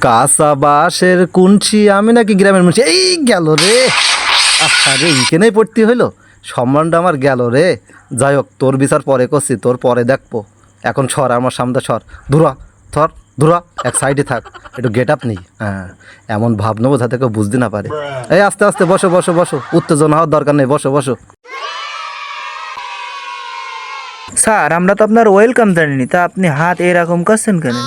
কাঁচা বাঁশের কুঞ্চি আমি নাকি গ্রামের মুন্সি। এই গেল রে, আরে এইখানেই পড়তে হইলো, সম্মানটা আমার গেল রে। যাই হোক, তোর বিচার পরে করছি, তোর পরে দেখবো। এখন সর আমার সামনে, সর, ধুরা থর ধুরা, এক সাইডে থাক, একটু গেট আপ নেই। হ্যাঁ, এমন ভাব নেবো যাতে কেউ বুঝতে না পারে। এই আস্তে আস্তে বসো বসো বসো, উত্তেজনা হওয়ার দরকার নেই, বসো বসো। স্যার আমরা তো আপনার ওয়েলকাম জানিনি, তা আপনি হাত এরকম করছেন কেন?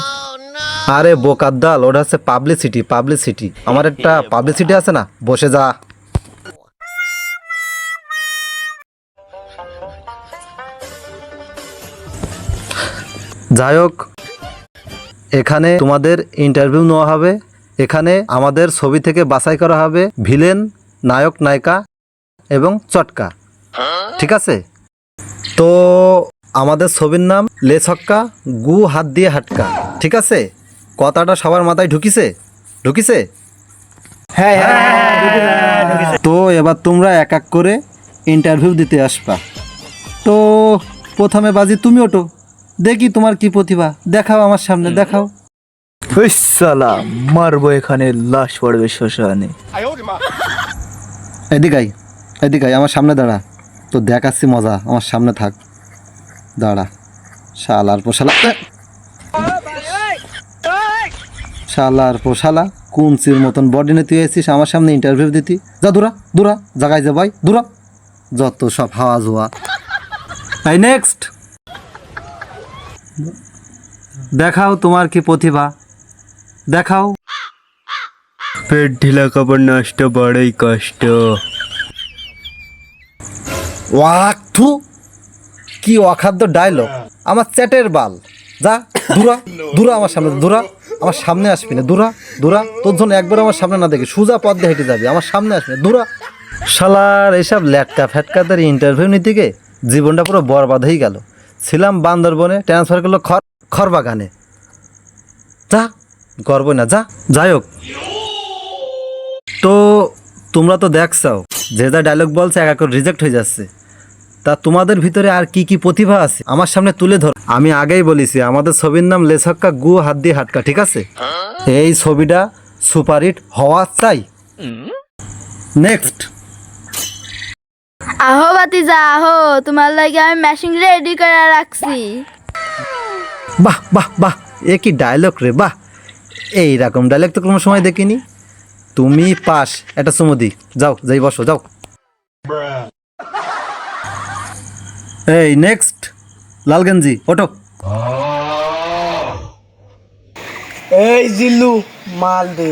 আরে বোকার দাল, ওটা হচ্ছে পাবলিসিটি, পাবলিসিটি। আমার একটা পাবলিসিটি আছে না, বসে যা। যাই হোক, এখানে তোমাদের ইন্টারভিউ নেওয়া হবে। এখানে আমাদের ছবি থেকে বাছাই করা হবে ভিলেন, নায়ক, নায়িকা এবং চটকা, ঠিক আছে? তো আমাদের ছবির নাম লে ছক্কা গু হাত দিয়ে হাটকা, ঠিক আছে? কথাটা সবার মাথায় ঢুকিছে? ঢুকিছে? হ্যাঁ তো এবার তোমরা এক এক করে ইন্টারভিউ দিতে আসবা। তো প্রথমে বাজি তুমি ওঠো, দেখি তোমার কি প্রতিভা, দেখাও আমার সামনে, দেখাও। সালা মারবো, এখানে লাশ পড়বে শ্মশানে। এদিকাই, এদিকাই, আমার সামনে দাঁড়া, তো দেখাচ্ছি মজা, আমার সামনে থাক, দাঁড়া। শালার পোশালা, শালার পোশালা, কুঞ্চির মতন বডি নিয়ে তুই এসেছিস আমার সামনে ইন্টারভিউ দিতি? যা দূরা, দূরা, জাগাই যা ভাই, দূরা, যত সব হাওয়া জোয়া। এই নেক্সট, দেখাও তোমার কি প্রতিভা, দেখাও। পেট ঢিলা কাপড় নষ্ট, বড়ই কষ্ট। ওয়াক থু, কি অখাদ্য ডায়লগ, আমার চ্যাটের বাল। যা দূরা, দূরা আমার সামনে, দূরা, আমার সামনে আসবি না, দূরা, দূরা, তোর জন্য একবার আমার সামনে না দেখি সোজা পথ দিয়ে হেঁটে যাবি, আমার সামনে আসবি না, দূরা। শালার এইসব ল্যাটকা ফ্যাটকাদের ইন্টারভিউ নিতে গিয়ে জীবনটা পুরো বরবাদ হয়ে গেল। ছিলাম বান্দরবনে, ট্রান্সফার করলো খড়বাগানে। যা, করবো না, যা। যাই হোক, তো তোমরা তো দেখছাও যে যা ডায়লগ বলছে এক এক করে রিজেক্ট হয়ে যাচ্ছে। তা তোমাদের ভিতরে আর কি কি প্রতিভা আছে আমার সামনে তুলে ধর। আমি আগেই বলেছি আমাদের ছবির নাম লে ছক্কা গু হাত দিয়ে হাটকা, ঠিক আছে? এই ছবিটা সুপারহিট হওয়া চাই। নেক্সট, আহো বাতিজা আহো, তোমার লাগে আমি মেশিন রেডি করে রাখছি। বাহ বাহ বাহ, এ কি ডায়লগ রে, বাহ! এইরকম ডায়লগ তো কোনো সময় দেখিনি। তুমি পাস, একটা চুমু দি, যাও, যাই বসো, যাও। এই নেক্সট, লালগঞ্জি ওঠো। এই জিল্লু মাল দে।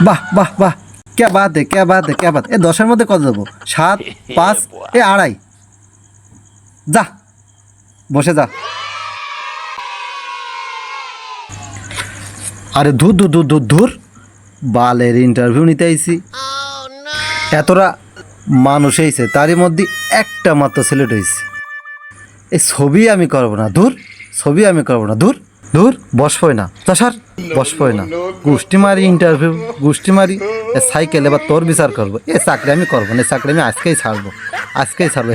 বাহ বাহ বাহ, কে বাদ দে, কে বাদ দে, কে বাদ। এ 10-এর মধ্যে কত দেবো? 7, 5, 2.5। যা, বসে যা। আরে ধুর ধুর ধুর ধুর ধুর, বালের ইন্টারভিউ নিতে আইছি, এতটা মানুষ হয়েছে, তারই মধ্যে একটা মাত্র সিলেক্ট হয়েছে। এই ছবি আমি করবো না, ধুর, ছবি আমি করবো না, ধুর ধুর, বসবই না, স্যার বসবই না। গোষ্ঠী মারি ইন্টারভিউ, গোষ্ঠী মারি। এ সাইকেল এবার তোর বিচার করবো, এ চাকরি আমি করবো না, এ চাকরি আমি আজকেই ছাড়বো, আজকেই ছাড়বো।